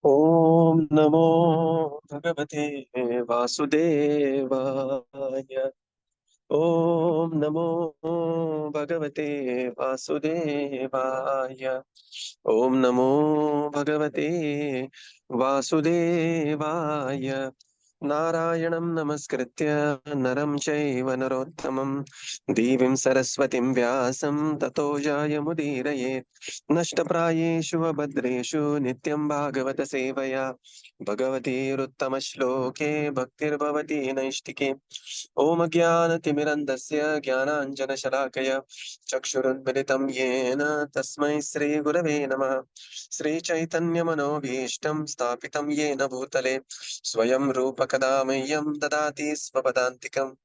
Om Namo Bhagavate Vasudevaya. Om Namo Bhagavate Vasudevaya. Om Namo Bhagavate Vasudevaya. Narayanam Namaskritya Naram Chaiva Narottamam Devim Saraswatim Vyasam Tato Jayamudiraye Nashtaprayeshu Abhadreshu Nityam Bhagavata Sevaya Bhagavati Ruttama Bhaktir Bhavati Naishtike Om Jnana-timirandasya Jnana-anjana-shalakaya Chakshurunmilitam Yena Tasmai Sri Gurave Namah Sri Chaitanya Manobhishtam Sthapitam Yena Bhutale Swayam Rupa Kadamayam Dadati Svapadantikam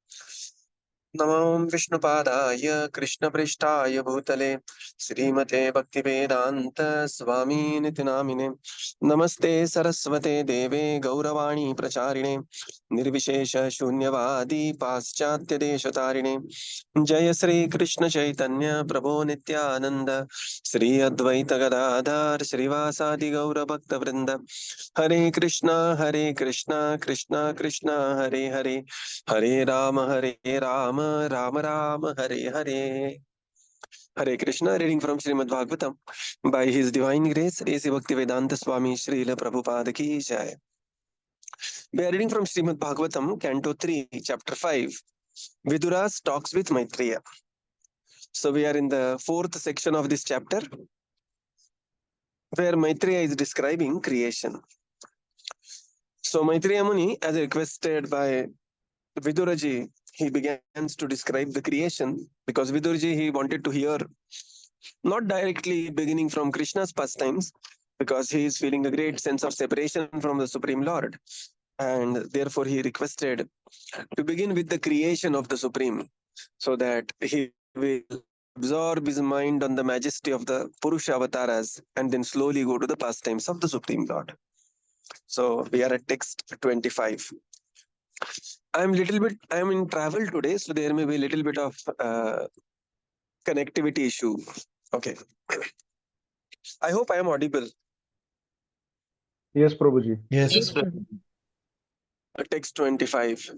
Namam Vishnupadaya Krishna Prishtaya Bhutale Srimate Bhaktivedanta Swami Nitinamine Namaste Saraswate Deve Gauravani Pracharine Nirvishesha Shunyavadi Paschatya Deshatarine Jaya Sri Krishna Chaitanya Prabhu Nityananda Sri Advaita Gadadhar Srivasadi Gaura Bhakta Vrinda Hare Krishna Krishna Krishna Hare Hare Hare Rama, Rama Rama, Hare Hare. Hare Krishna, reading from Srimad Bhagavatam. By His Divine Grace, A.C. Bhaktivedanta Swami Srila Prabhupada Ki Jai. We are reading from Srimad Bhagavatam, Canto 3, Chapter 5. Vidura talks with Maitreya. So we are in the fourth section of this chapter, where Maitreya is describing creation. So Maitreya Muni, as requested by Viduraji, he begins to describe the creation because Viduraji, he wanted to hear not directly beginning from Krishna's pastimes, because he is feeling a great sense of separation from the Supreme Lord. And therefore, he requested to begin with the creation of the Supreme, so that he will absorb his mind on the majesty of the Purusha avatars and then slowly go to the pastimes of the Supreme Lord. So we are at text 25. I am in travel today, so there may be a little bit of connectivity issue. Okay. I hope I am audible. Yes, Prabhuji. Yes. Text 25.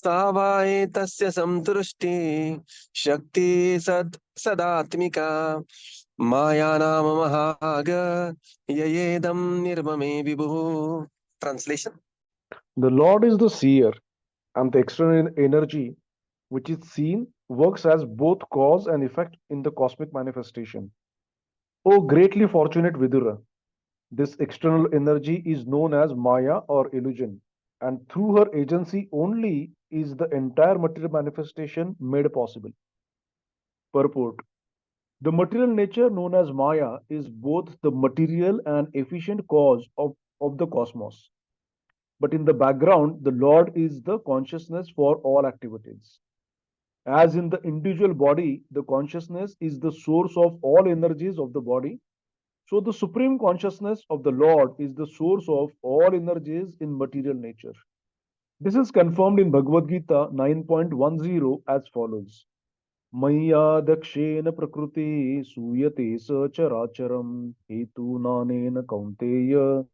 Savaye tasya samturushti shakti sadatmika maya nama mahaga yayedam nirmame vibhu. Translation. The Lord is the seer, and the external energy, which is seen, works as both cause and effect in the cosmic manifestation. O greatly fortunate Vidura, this external energy is known as Maya or illusion, and through her agency only is the entire material manifestation made possible. Purport. The material nature known as Maya is both the material and efficient cause of the cosmos. But in the background, the Lord is the consciousness for all activities. As in the individual body, the consciousness is the source of all energies of the body. So the supreme consciousness of the Lord is the source of all energies in material nature. This is confirmed in Bhagavad Gita 9.10 as follows. Maya dakshena prakriti suyate sacharacharam hetu nanena kaunteya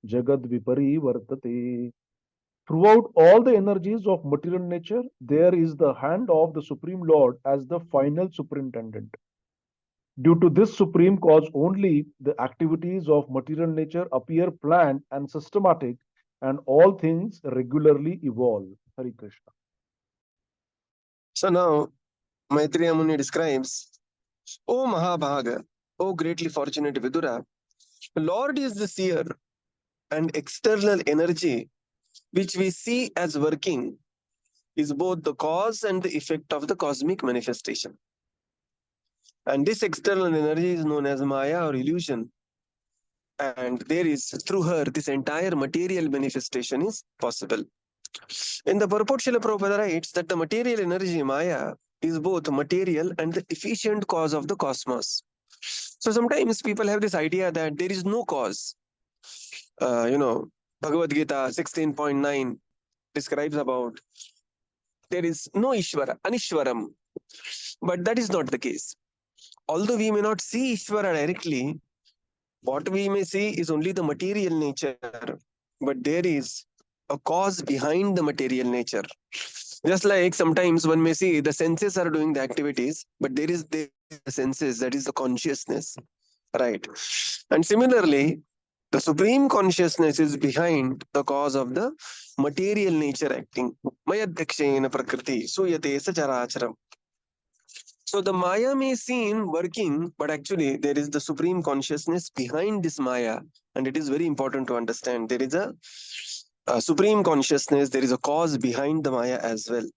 jagad vipari vartate. Throughout all the energies of material nature, there is the hand of the Supreme Lord as the final superintendent. Due to this supreme cause only, the activities of material nature appear planned and systematic, and all things regularly evolve. Hare Krishna. So now Maitreya Muni describes, O Mahabhaga, O greatly fortunate Vidura, Lord is the seer, and external energy which we see as working is both the cause and the effect of the cosmic manifestation. And this external energy is known as Maya or illusion. And there is, through her, this entire material manifestation is possible. In the purport, Srila Prabhupada writes that the material energy, Maya, is both material and the efficient cause of the cosmos. So sometimes people have this idea that there is no cause. Bhagavad Gita 16.9 describes about there is no Ishvara, Anishwaram. But that is not the case. Although we may not see Ishvara directly, What we may see is only the material nature, but there is a cause behind the material nature. Just like sometimes one may see the senses are doing the activities, but there is the senses, that is the consciousness, right? And similarly, the supreme consciousness is behind the cause of the material nature acting. Mayadhyakshena prakriti suyate sacharacharam. So the Maya may seem working, but actually there is the supreme consciousness behind this Maya, and it is very important to understand. There is a supreme consciousness, there is a cause behind the Maya as well.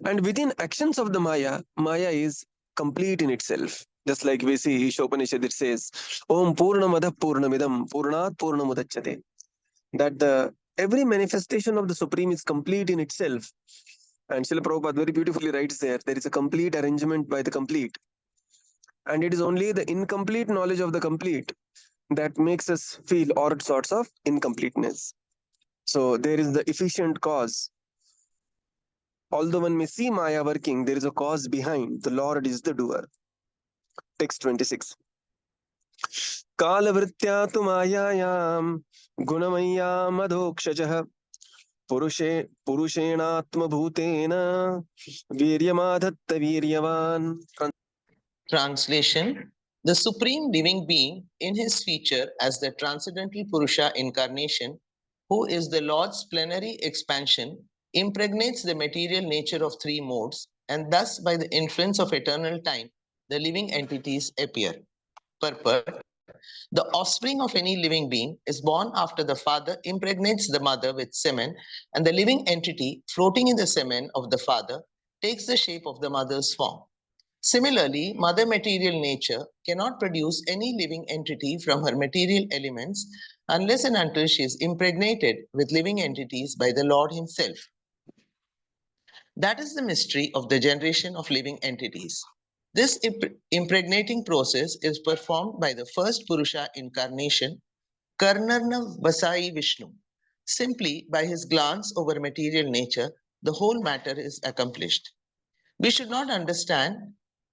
And within actions of the Maya is complete in itself. Just like we see Ishopanishad, it says, Om Purnamada Purnamidam Purnat Purnamudachyate. That the every manifestation of the Supreme is complete in itself. And Srila Prabhupada very beautifully writes there is a complete arrangement by the complete. And it is only the incomplete knowledge of the complete that makes us feel all sorts of incompleteness. So there is the efficient cause. Although one may see Maya working, there is a cause behind. The Lord is the doer. Text 26. कालवृत्त्या तु मायायां गुणमय्याम् अधोक्षजः पुरुषेणात्मभूतेन वीर्यमाधत्त वीर्यवान्. Translation: The Supreme Living Being, in his feature as the Transcendental Purusha incarnation, who is the Lord's plenary expansion, impregnates the material nature of three modes, and thus, by the influence of eternal time, the living entities appear. Purport: The offspring of any living being is born after the father impregnates the mother with semen, and the living entity floating in the semen of the father takes the shape of the mother's form. Similarly, mother material nature cannot produce any living entity from her material elements unless and until she is impregnated with living entities by the Lord Himself. That is the mystery of the generation of living entities. This impregnating process is performed by the first Purusha incarnation, Karnarna Vasai Vishnu. Simply by his glance over material nature, the whole matter is accomplished. We should not understand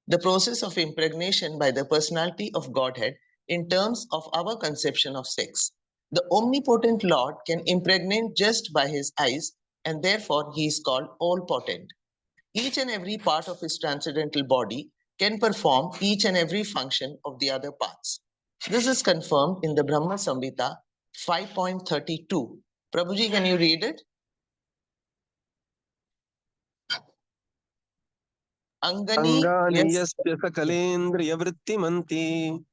the process of impregnation by the personality of Godhead in terms of our conception of sex. The omnipotent Lord can impregnate just by his eyes, and therefore he is called all-potent. Each and every part of his transcendental body can perform each and every function of the other parts. This is confirmed in the Brahma Samhita 5.32. Prabhuji, can you read it? Angani Angani yasya sakalendriya vrittimanti.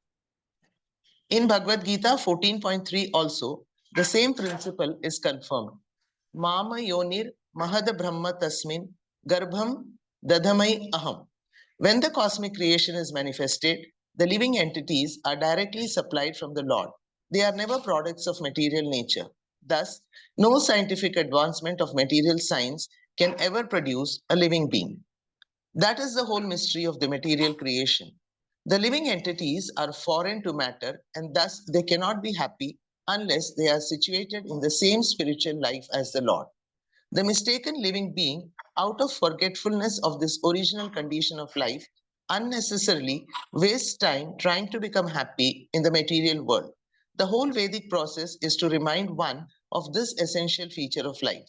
In Bhagavad Gita 14.3 also, the same principle is confirmed. Mama yonir mahad brahma tasmin garbham dadhamai aham. When the cosmic creation is manifested, the living entities are directly supplied from the Lord. They are never products of material nature. Thus, no scientific advancement of material science can ever produce a living being. That is the whole mystery of the material creation. The living entities are foreign to matter, and thus they cannot be happy unless they are situated in the same spiritual life as the Lord. The mistaken living being, out of forgetfulness of this original condition of life, unnecessarily wastes time trying to become happy in the material world. The whole Vedic process is to remind one of this essential feature of life.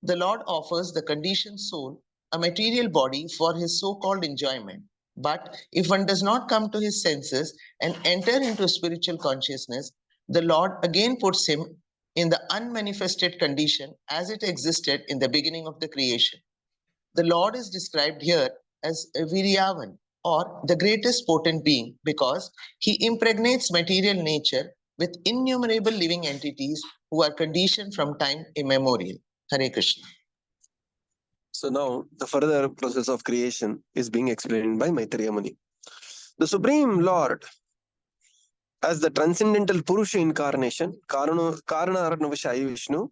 The Lord offers the conditioned soul a material body for his so-called enjoyment. But if one does not come to his senses and enter into spiritual consciousness, the Lord again puts him in the unmanifested condition as it existed in the beginning of the creation. The Lord is described here as Viryavan, or the greatest potent being, because he impregnates material nature with innumerable living entities who are conditioned from time immemorial. Hare Krishna. So now the further process of creation is being explained by Maitreya Muni. The Supreme Lord, as the Transcendental Purusha incarnation, Karana Vishnu,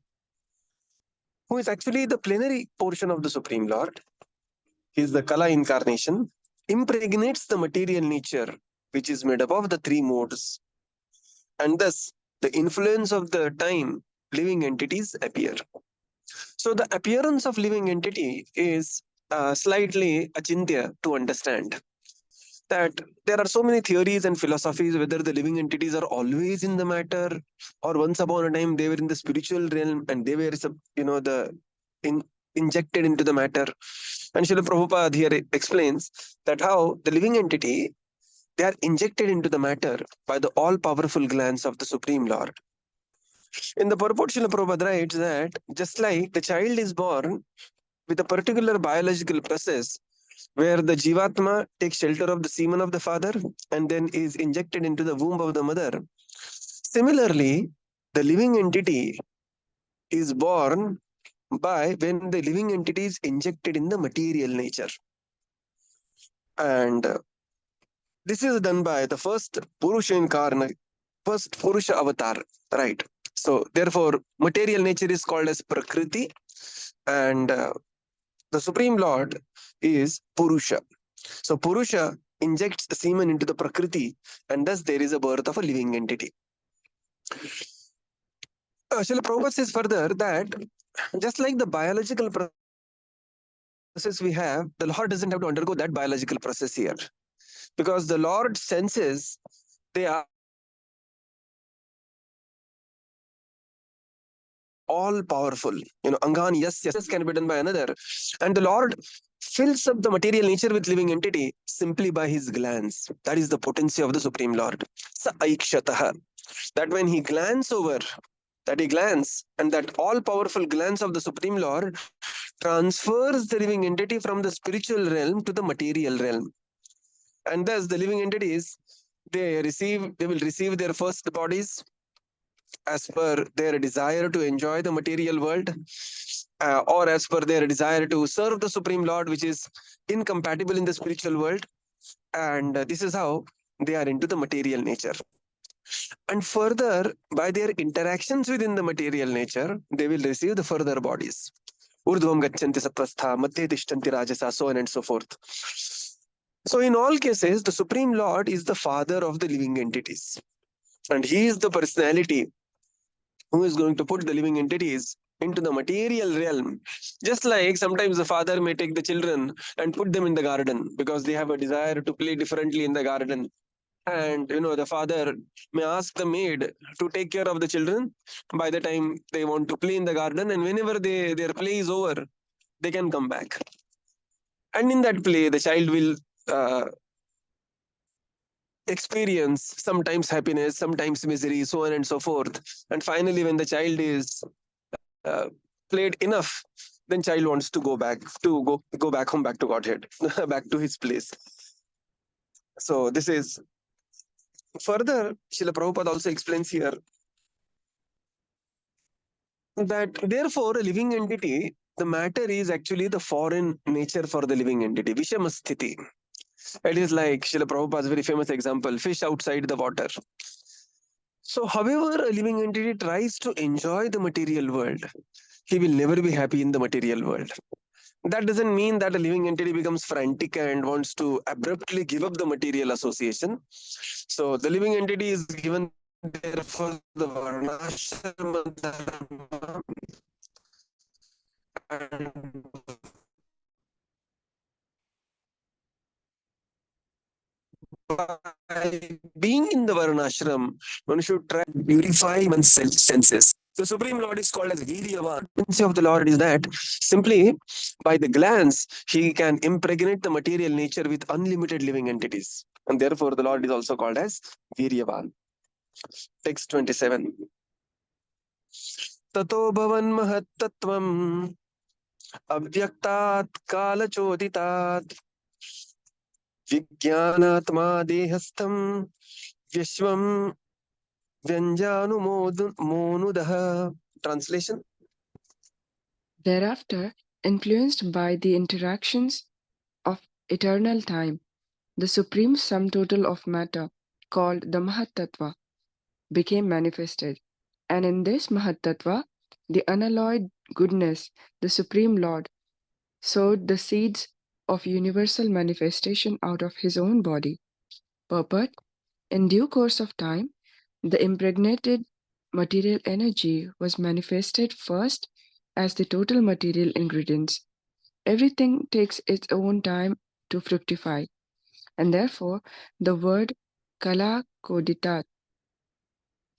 who is actually the plenary portion of the Supreme Lord, he is the Kala incarnation, impregnates the material nature, which is made up of the three modes. And thus, the influence of the time living entities appear. So the appearance of living entity is slightly achintya to understand. that there are so many theories and philosophies whether the living entities are always in the matter, or once upon a time they were in the spiritual realm and they were the in, injected into the matter. And Srila Prabhupada here explains that how the living entity, they are injected into the matter by the all-powerful glance of the Supreme Lord. In the purport, Srila Prabhupada writes that just like the child is born with a particular biological process where the Jivatma takes shelter of the semen of the father and then is injected into the womb of the mother, similarly, the living entity is born by when the living entity is injected in the material nature. And this is done by the first Purusha Incarna, first Purusha avatar, right? So, therefore, material nature is called as Prakriti, and the Supreme Lord is Purusha. So, Purusha injects the semen into the Prakriti, and thus there is a birth of a living entity. Srila Prabhupada says further that just like the biological process we have, the Lord doesn't have to undergo that biological process here. Because the Lord's senses, they are all powerful. Angani, yes, can be done by another. And the Lord fills up the material nature with living entity simply by his glance. That is the potency of the Supreme Lord. Sa aikshataha. That when he glance over, that he glance, and that all-powerful glance of the Supreme Lord transfers the living entity from the spiritual realm to the material realm. And thus the living entities, they will receive their first bodies as per their desire to enjoy the material world, or as per their desire to serve the Supreme Lord, which is incompatible in the spiritual world. And this is how they are into the material nature. And further, by their interactions within the material nature, they will receive the further bodies. Urdhvam gachanti satvastha, madhye tishtanti rajasa, so on and so forth. So in all cases, the Supreme Lord is the father of the living entities. And he is the personality who is going to put the living entities into the material realm. Just like sometimes the father may take the children and put them in the garden because they have a desire to play differently in the garden. And the father may ask the maid to take care of the children by the time they want to play in the garden, and whenever their play is over, they can come back. And in that play, the child will experience sometimes happiness, sometimes misery, so on and so forth. And finally, when the child is played enough, then child wants to go back home, back to Godhead, back to his place. So this is further. Srila Prabhupada also explains here that therefore a living entity, the matter is actually the foreign nature for the living entity, Vishamasthiti. It is like Srila Prabhupada's very famous example, fish outside the water. So however a living entity tries to enjoy the material world, he will never be happy in the material world. That doesn't mean that a living entity becomes frantic and wants to abruptly give up the material association. So the living entity is given there for the varnashrama dharma, and by being in the varnashram, one should try to purify one's senses. The Supreme Lord is called as Viryavan. The potency of the Lord is that simply by the glance, he can impregnate the material nature with unlimited living entities. And therefore, the Lord is also called as Viryavan. Text 27. Tato bhavan mahattattvam avyaktat kalachoditat vijnanatma dehastham vyashvam vyanjanumonudah. Translation. Thereafter, influenced by the interactions of eternal time, the supreme sum total of matter, called the Mahatattva, became manifested. And in this Mahatattva, the unalloyed goodness, the Supreme Lord, sowed the seeds of universal manifestation out of his own body. Purport: in due course of time, the impregnated material energy was manifested first as the total material ingredients. Everything takes its own time to fructify, and therefore the word kala koditat,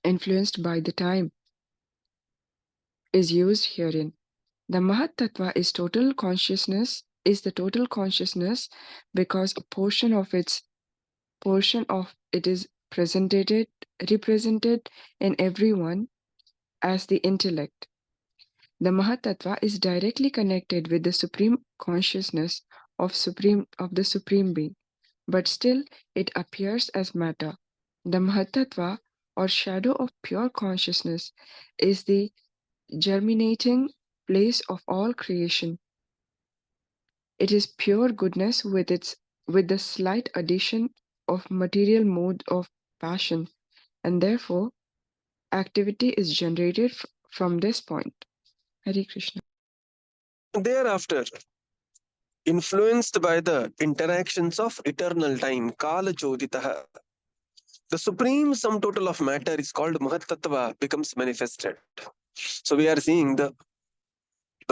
influenced by the time, is used herein. The Mahat Tattva is the total consciousness because a portion of it is represented in everyone as the intellect. The Mahatattva is directly connected with the supreme consciousness of the supreme being, but still it appears as matter. The Mahatattva, or shadow of pure consciousness, is the germinating place of all creation. It is pure goodness with the slight addition of material mode of passion, and therefore activity is generated from this point. Hare Krishna. Thereafter, influenced by the interactions of eternal time, Kala Choditaha, the supreme sum total of matter is called Mahat Tattva becomes manifested. So we are seeing the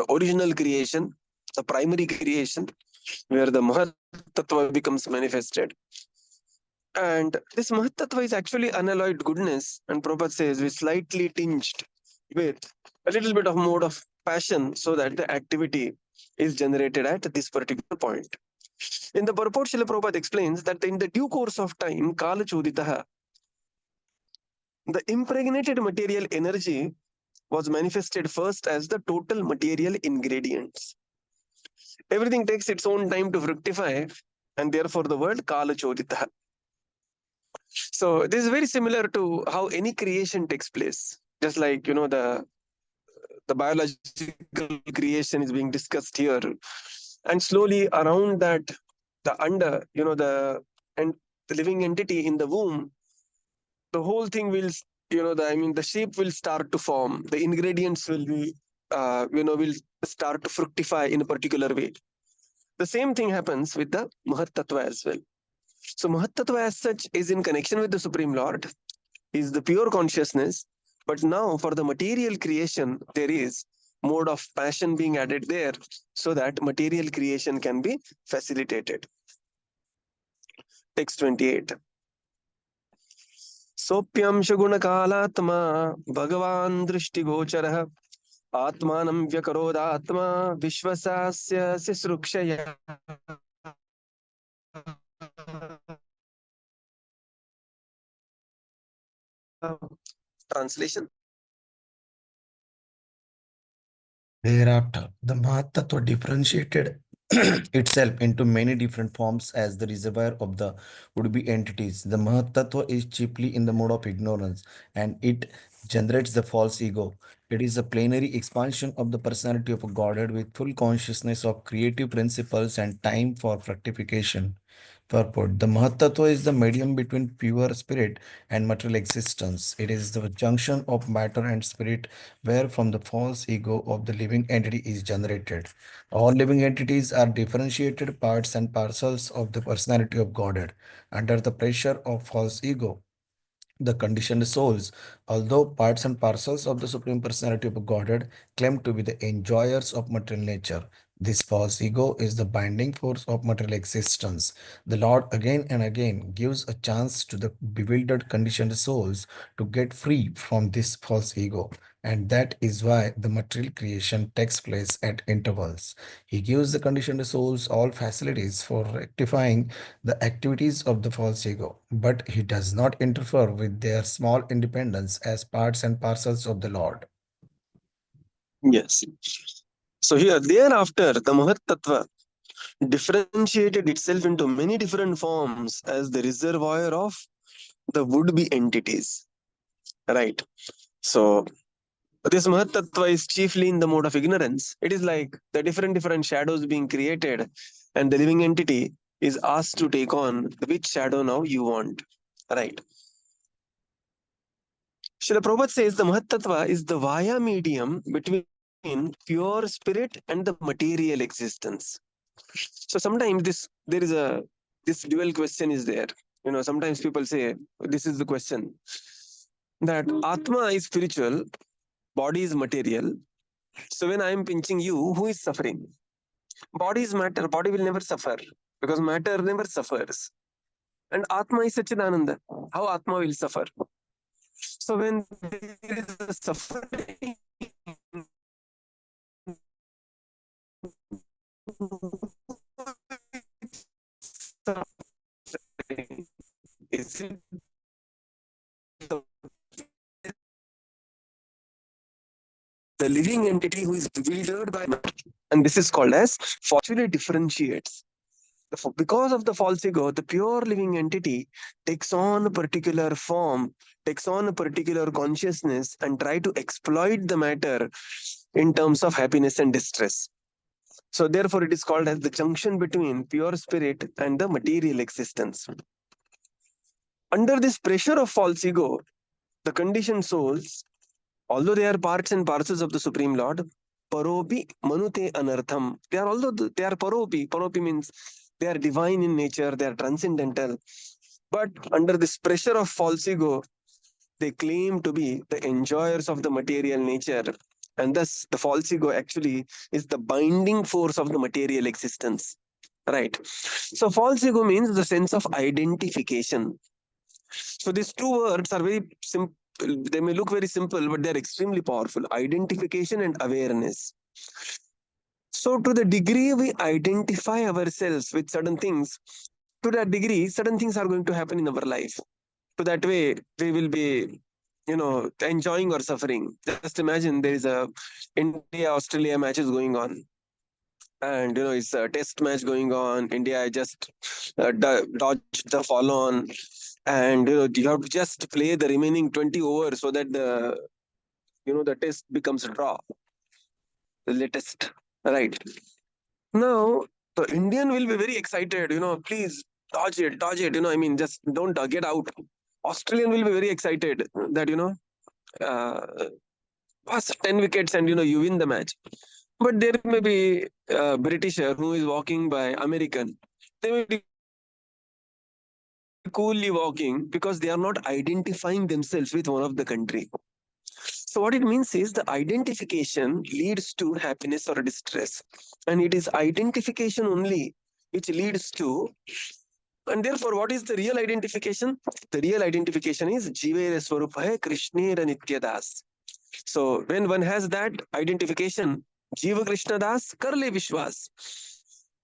original creation, the primary creation, where the Mahat Tattva becomes manifested. And this Mahat Tattva is actually unalloyed goodness, and Prabhupada says, with slightly tinged with a little bit of mode of passion, so that the activity is generated at this particular point. In the purport, Srila Prabhupada explains that in the due course of time, Kala Choditaha, the impregnated material energy was manifested first as the total material ingredients. Everything takes its own time to fructify, and therefore the word Kala Choditaha. So this is very similar to how any creation takes place. Just like the biological creation is being discussed here, and slowly around that, the under, and the living entity in the womb, the whole thing will, the shape will start to form. The ingredients will be, will start to fructify in a particular way. The same thing happens with the Mahat Tattva as well. So Mahat Tattva as such is in connection with the Supreme Lord, is the pure consciousness. But now for the material creation, there is mode of passion being added there, so that material creation can be facilitated. Text 28. Sopyam shaguna kalatma Bhagavan drishtigocharaha Atmanam vyakarodatma Vishwasasya sisrukshaya. Translation. Thereafter, the Mahatattva differentiated itself into many different forms as the reservoir of the would-be entities. The Mahatattva is chiefly in the mode of ignorance, and it generates the false ego. It is a plenary expansion of the personality of a Godhead with full consciousness of creative principles and time for fructification. Purport. The Mahatattva is the medium between pure spirit and material existence. It is the junction of matter and spirit where from the false ego of the living entity is generated. All living entities are differentiated parts and parcels of the personality of Godhead under the pressure of false ego. The conditioned souls, although parts and parcels of the Supreme Personality of Godhead, claim to be the enjoyers of material nature. This false ego is the binding force of material existence. The Lord again and again gives a chance to the bewildered conditioned souls to get free from this false ego. And that is why the material creation takes place at intervals. He gives the conditioned souls all facilities for rectifying the activities of the false ego, but he does not interfere with their small independence as parts and parcels of the Lord. Yes. So here, thereafter, the Mahat Tattva differentiated itself into many different forms as the reservoir of the would-be entities. Right. So this Mahat Tattva is chiefly in the mode of ignorance. It is like the different shadows being created, and the living entity is asked to take on which shadow now you want. Right. Srila Prabhupada says the Mahat Tattva is the via medium between pure spirit and the material existence. So sometimes this dual question is there. Sometimes people say this is the question, that Atma is spiritual, body is material. So when I am pinching you, who is suffering? Body is matter. Body will never suffer because matter never suffers. and Atma is Sachidananda. How Atma will suffer? So when there is a suffering, is it the living entity who is bewildered by matter? And this is called as fortunately differentiates. Because of the false ego, the pure living entity takes on a particular form, takes on a particular consciousness, and try to exploit the matter in terms of happiness and distress. So therefore, it is called as the junction between pure spirit and the material existence. Under this pressure of false ego, the conditioned souls, although they are parts and parcels of the Supreme Lord, paropi manute anartham. They are although they are paropi. Paropi means they are divine in nature, they are transcendental. But under this pressure of false ego, they claim to be the enjoyers of the material nature. And thus, the false ego actually is the binding force of the material existence. Right. So, false ego means the sense of identification. So, these two words are very simple. They may look very simple, but they're extremely powerful. Identification and awareness. So, to the degree we identify ourselves with certain things, to that degree, certain things are going to happen in our life. To that way, we will be, enjoying or suffering. Just imagine there is a India-Australia matches going on. And it's a test match going on. India just dodged the follow on, and you have to just play the remaining 20 overs so that the test becomes a draw. The latest, right? Now the Indian will be very excited. Please dodge it. I mean, just don't get out. Australian will be very excited that uh, pass 10 wickets and you win the match. But there may be a Britisher who is walking by American. They may be coolly walking because they are not identifying themselves with one of the country. So what it means is the identification leads to happiness or distress, and it is identification only which leads to. And therefore, what is the real identification? The real identification is Jivere Swarupa Krishnera Nityadas. So when one has that identification, Jiva Krishna Das, Karle Vishwas.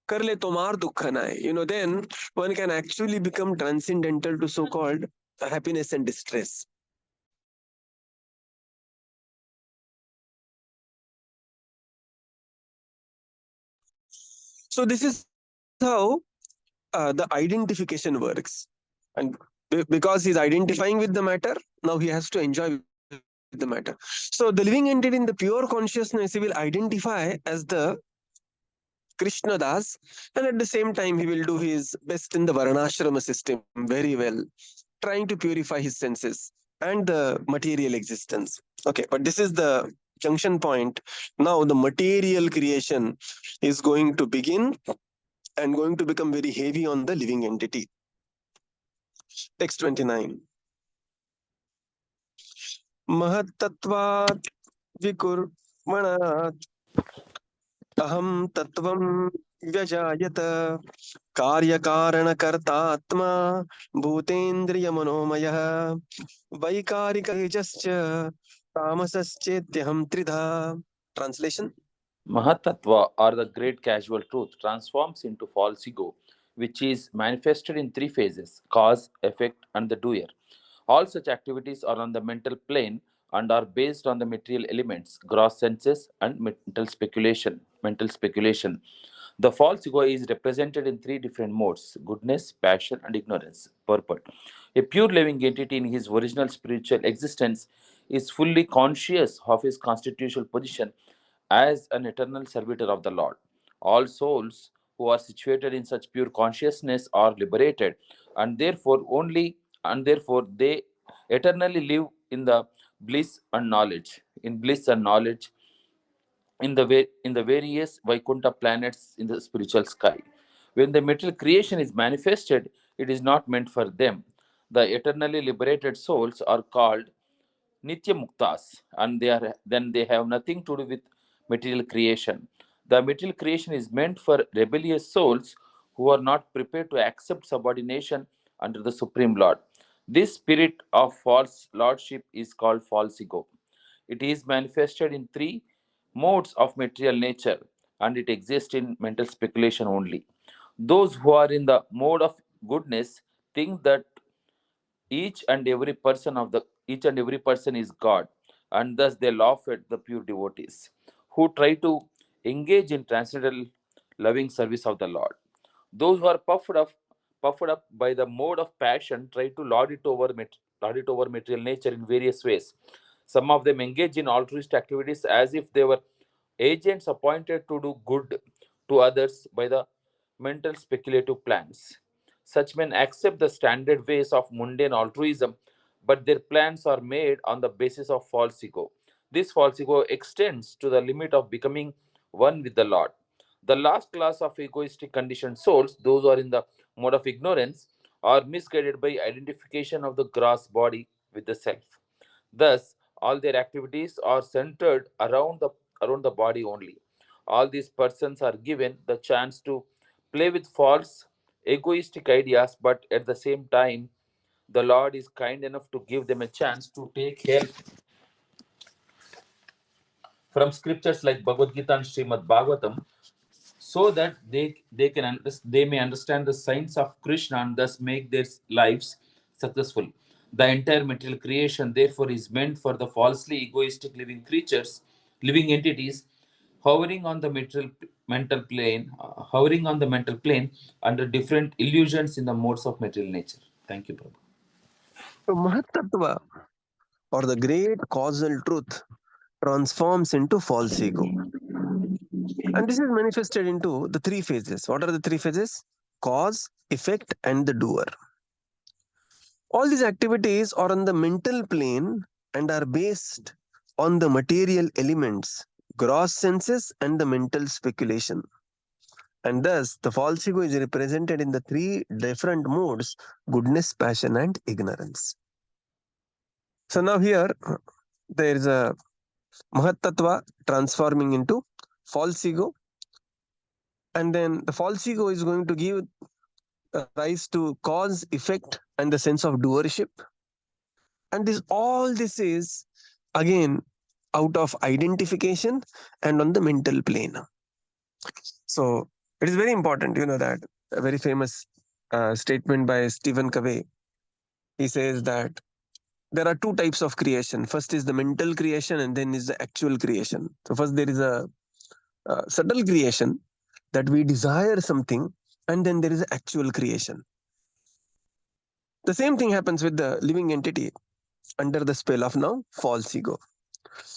Karle Tomar Dukha Nae. Then one can actually become transcendental to so-called happiness and distress. So this is how the identification works. And because he's identifying with the matter, now he has to enjoy with the matter. So the living entity in the pure consciousness, he will identify as the Krishna Das, and at the same time, he will do his best in the Varnashrama system very well, trying to purify his senses and the material existence. Okay, but this is the junction point. Now, the material creation is going to begin and going to become very heavy on the living entity. Text 29. Mahatatvat vikurmanat aham tatvam vyajayata कार्यकारणकर्तात्मा भूतेन्द्रियमनोमयः वैकारिकतेजश्च तामसश्चेत्यहं त्रिधा. Translation. Mahatattva, or the great casual truth, transforms into false ego, which is manifested in three phases: cause, effect, and the doer. All such activities are on the mental plane and are based on the material elements, gross senses, and Mental speculation. The false ego is represented in three different modes: goodness, passion, and ignorance, purport. A pure living entity in his original spiritual existence is fully conscious of his constitutional position as an eternal servitor of the Lord. All souls who are situated in such pure consciousness are liberated, and therefore they eternally live in the bliss and knowledge in the various Vaikuntha planets in the spiritual sky. When the material creation is manifested, it is not meant for them. The eternally liberated souls are called Nitya Muktas, and they have nothing to do with material creation. The material creation is meant for rebellious souls who are not prepared to accept subordination under the Supreme Lord. This spirit of false lordship is called false ego. It is manifested in three modes of material nature, and it exists in mental speculation only. Those who are in the mode of goodness think that each and every person is God, and thus they laugh at the pure devotees who try to engage in transcendental loving service of the Lord. Those who are puffed up by the mode of passion try to lord it over material nature in various ways. Some of them engage in altruist activities as if they were agents appointed to do good to others by the mental speculative plans. Such men accept the standard ways of mundane altruism, but their plans are made on the basis of false ego. This false ego extends to the limit of becoming one with the Lord. The last class of egoistic conditioned souls, those who are in the mode of ignorance, are misguided by identification of the gross body with the self. Thus, all their activities are centered around the body only. All these persons are given the chance to play with false, egoistic ideas, but at the same time, the Lord is kind enough to give them a chance to take help from scriptures like Bhagavad Gita and Srimad Bhagavatam, so that they may understand the signs of Krishna and thus make their lives successful. The entire material creation, therefore, is meant for the falsely egoistic living creatures, living entities, hovering on the mental plane under different illusions in the modes of material nature. Thank you, Prabhu. So Mahatattva, or the great causal truth, transforms into false ego. And this is manifested into the three phases. What are the three phases? Cause, effect, and the doer. All these activities are on the mental plane and are based on the material elements, gross senses, and the mental speculation. And thus, the false ego is represented in the three different modes: goodness, passion, and ignorance. So now here, there is a Mahatattva transforming into false ego. And then the false ego is going to give rise to cause, effect, and the sense of doership. And all this is again out of identification and on the mental plane. So it is very important, that a very famous statement by Stephen Covey. He says that there are two types of creation. First is the mental creation, and then is the actual creation. So first there is a subtle creation that we desire something, and then there is an actual creation. The same thing happens with the living entity under the spell of now false ego.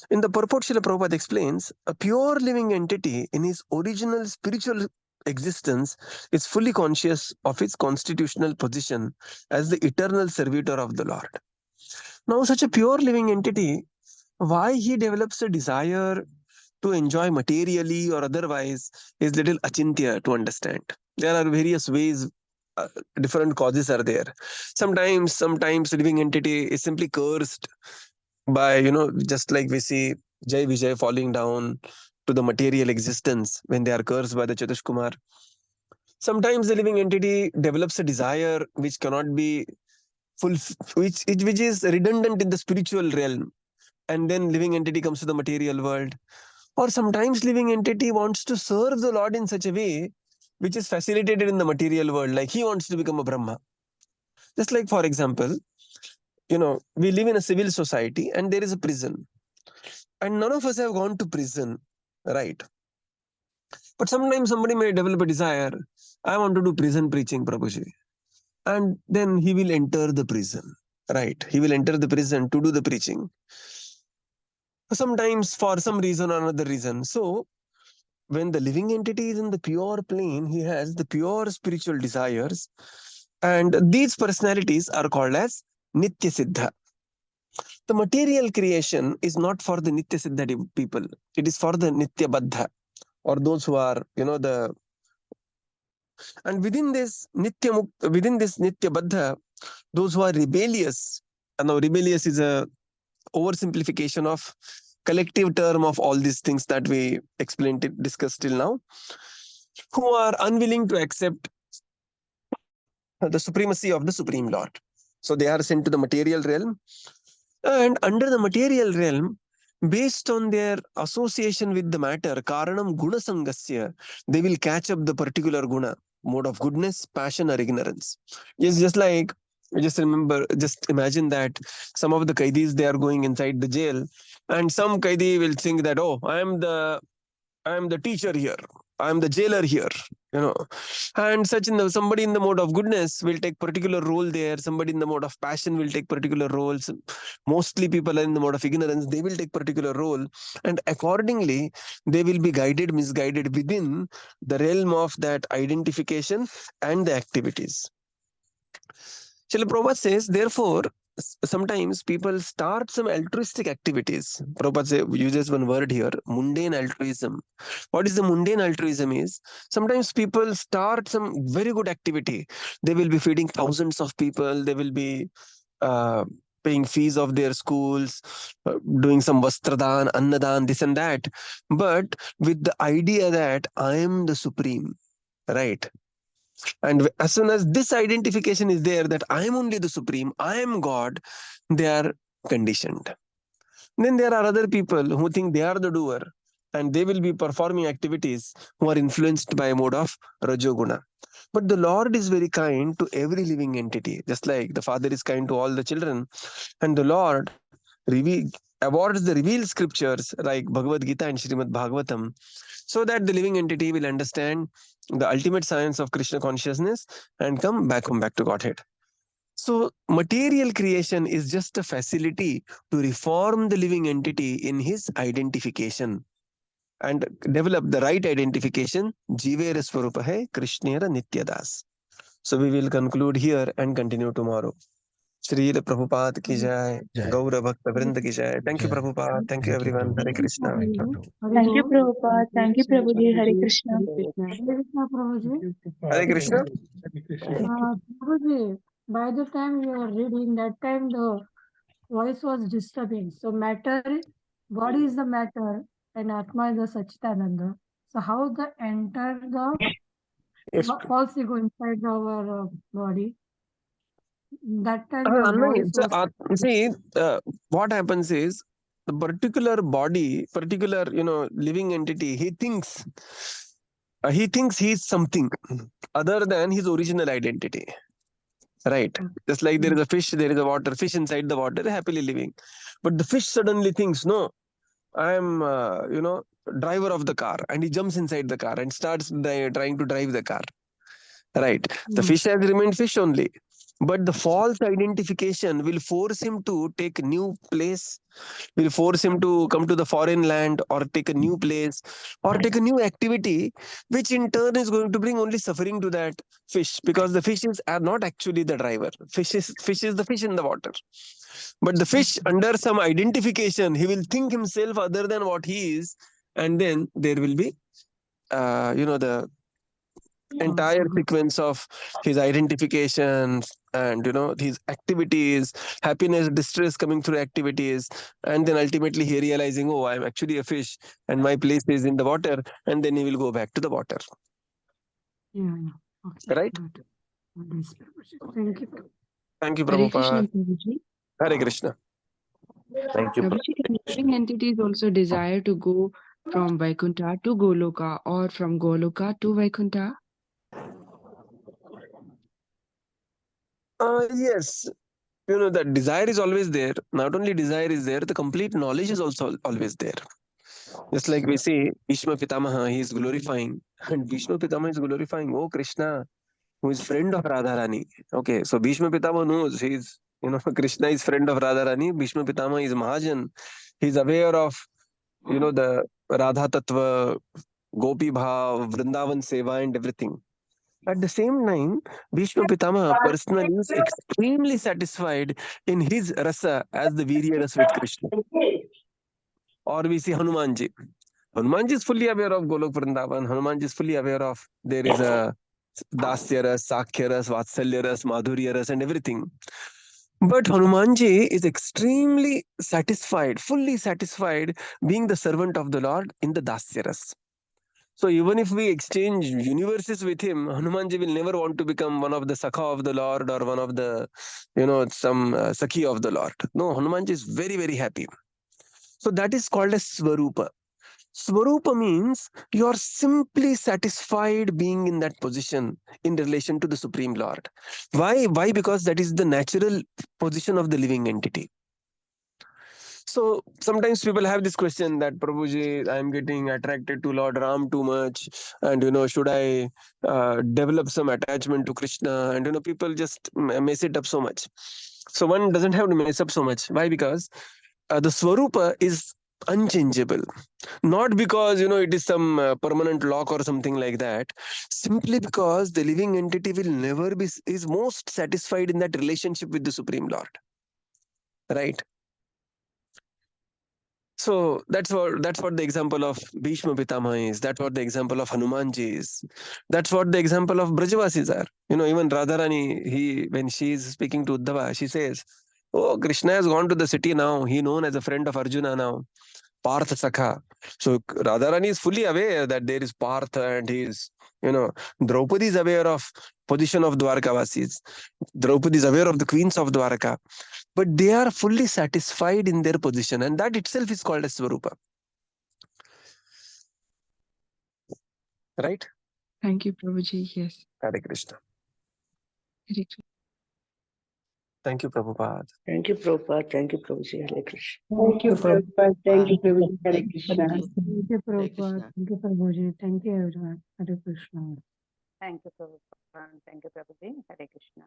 In the purport, Srila Prabhupada explains, a pure living entity in his original spiritual existence is fully conscious of its constitutional position as the eternal servitor of the Lord. Now, such a pure living entity, why he develops a desire to enjoy materially or otherwise is little achintya to understand. There are various ways, different causes are there. Sometimes living entity is simply cursed by, just like we see Jai Vijay falling down to the material existence when they are cursed by the Chatush Kumar. Sometimes the living entity develops a desire which cannot be which is redundant in the spiritual realm, and then living entity comes to the material world. Or sometimes living entity wants to serve the Lord in such a way which is facilitated in the material world, like he wants to become a Brahma. Just like, for example, we live in a civil society and there is a prison. And none of us have gone to prison, right? But sometimes somebody may develop a desire, I want to do prison preaching, Prabhuji. And then he will enter the prison, right? He will enter the prison to do the preaching. Sometimes for some reason or another reason. So, when the living entity is in the pure plane, he has the pure spiritual desires. And these personalities are called as Nitya Siddha. The material creation is not for the Nitya Siddha people. It is for the Nitya Baddha, or those who are, and within this Nitya Baddha, those who are rebellious. And now rebellious is a oversimplification of collective term of all these things that we discussed till now, who are unwilling to accept the supremacy of the Supreme Lord. So they are sent to the material realm, and under the material realm, based on their association with the matter, karanam guna sangasya, they will catch up the particular guna, mode of goodness, passion, or ignorance. It's just like, just imagine that some of the qaidis, they are going inside the jail, and some qaidi will think that, oh, I am the teacher here. I am the jailer here. You know, and somebody in the mode of goodness will take particular role there. Somebody in the mode of passion will take particular roles. Mostly people are in the mode of ignorance. They will take particular role, and accordingly, they will be guided, misguided within the realm of that identification and the activities. Srila Prabhupada says, therefore, sometimes people start some altruistic activities. Prabhupada uses one word here, mundane altruism. What is the mundane altruism is? Sometimes people start some very good activity. They will be feeding thousands of people. They will be uh, paying fees of their schools, doing some vastradan, annadan, this and that. But with the idea that I am the supreme, right? And as soon as this identification is there that I am only the supreme, I am God, they are conditioned. Then there are other people who think they are the doer, and they will be performing activities who are influenced by a mode of rajoguna. But the Lord is very kind to every living entity, just like the Father is kind to all the children. And the Lord awards the revealed scriptures like Bhagavad Gita and Srimad Bhagavatam, so that the living entity will understand the ultimate science of Krishna consciousness and come back home, back to Godhead. So, material creation is just a facility to reform the living entity in his identification and develop the right identification. Jivera Swarupa hai Krishnera Nityadas. So, we will conclude here and continue tomorrow. Shri Prabhupada ki jai, Jai. Gaura Bhakta Vrinda ki jai. Thank you, Jai. Prabhupada. Thank you, everyone. Hare Krishna. Thank you. Thank you, Prabhupada. Thank you, Prabhuji. Hare Krishna. Hare Krishna, Prabhuji. Hare Krishna. Prabhuji, by the time you are reading, that time the voice was disturbing. So matter, body is the matter and Atma is the Sachitananda. So how the enter the Yes. false ego inside our body? That time No, the voice was... see, what happens is the particular body, particular living entity, he thinks he's something other than his original identity, right? Just like there is a fish, there is a water, fish inside the water, happily living, but the fish suddenly thinks, no, I am driver of the car, and he jumps inside the car and starts trying to drive the car. Right. The fish has remained fish only. But the false identification will force him to take a new place, will force him to come to the foreign land or take a new place or take a new activity, which in turn is going to bring only suffering to that fish, because the fishes are not actually the driver. Fish is the fish in the water. But the fish, under some identification, he will think himself other than what he is, and then there will be the entire sequence of his identification and his activities, happiness, distress coming through activities, and then ultimately he realizing, oh, I'm actually a fish and my place is in the water, and then he will go back to the water. Yeah. Okay. Right? Thank you. Thank you, Hare Krishna, Prabhupada. Prabhuji. Hare Krishna. Thank you. Prabhuji, can living entities also desire to go from Vaikuntha to Goloka or from Goloka to Vaikuntha? Yes. That desire is always there. Not only desire is there, the complete knowledge is also always there. Just like we see Bhishma Pitamaha, he is glorifying, and Bhishma Pitamaha is glorifying, oh Krishna, who is friend of Radharani. Okay, so Bhishma Pitama knows he's, Krishna is friend of Radharani. Bhishma Pitama is Mahajan. He's aware of, the Radha Tattva, Gopi Bhav, Vrindavan Seva, and everything. At the same time, Bhishma Pitama personally is extremely satisfied in his rasa as the Virya rasa with Krishna. Or we see Hanumanji. Hanumanji is fully aware of Golok Vrindavan. Hanumanji is fully aware of there is a Dasya ras, Sakhya ras, Vatsalya ras, Madhurya ras, and everything. But Hanumanji is extremely satisfied, fully satisfied, being the servant of the Lord in the Dasya ras. So even if we exchange universes with him, Hanumanji will never want to become one of the Sakha of the Lord or one of the, some Sakhi of the Lord. No, Hanumanji is very, very happy. So that is called as Svarupa. Svarupa means you are simply satisfied being in that position in relation to the Supreme Lord. Why? Why? Because that is the natural position of the living entity. So sometimes people have this question that Prabhuji, I am getting attracted to Lord Ram too much, and should I develop some attachment to Krishna? And people just mess it up so much. So one doesn't have to mess up so much. Why? Because the Swarupa is unchangeable, not because it is some permanent lock or something like that. Simply because the living entity will never be is most satisfied in that relationship with the Supreme Lord, right? So that's what the example of Bhishma Pitamaha is. That's what the example of Hanumanji is. That's what the example of Brajavasis are. Even Radharani, when she is speaking to Uddhava, she says, "Oh, Krishna has gone to the city now. He known as a friend of Arjuna now, Partha Sakha." So Radharani is fully aware that there is Partha, and he is, Draupadi is aware of position of Dwarkavasis. Draupadi is aware of the queens of Dwarka, but they are fully satisfied in their position, and that itself is called as Swarupa. Right? Thank you, Prabhuji. Yes. Hare Krishna. Hare Krishna. Thank you, Prabhupada. Thank you, Prabhupada. Thank you, Prabhuji. Hare Krishna. Thank you, Prabhupada. Thank you, Prabhuji. Hare Krishna. Thank you, Hare Prabhupada. Krishna. Thank you, Prabhuji. Thank you, everyone. Hare Krishna. Thank you, Prabhupada. Thank you, Prabhuji. Hare Krishna.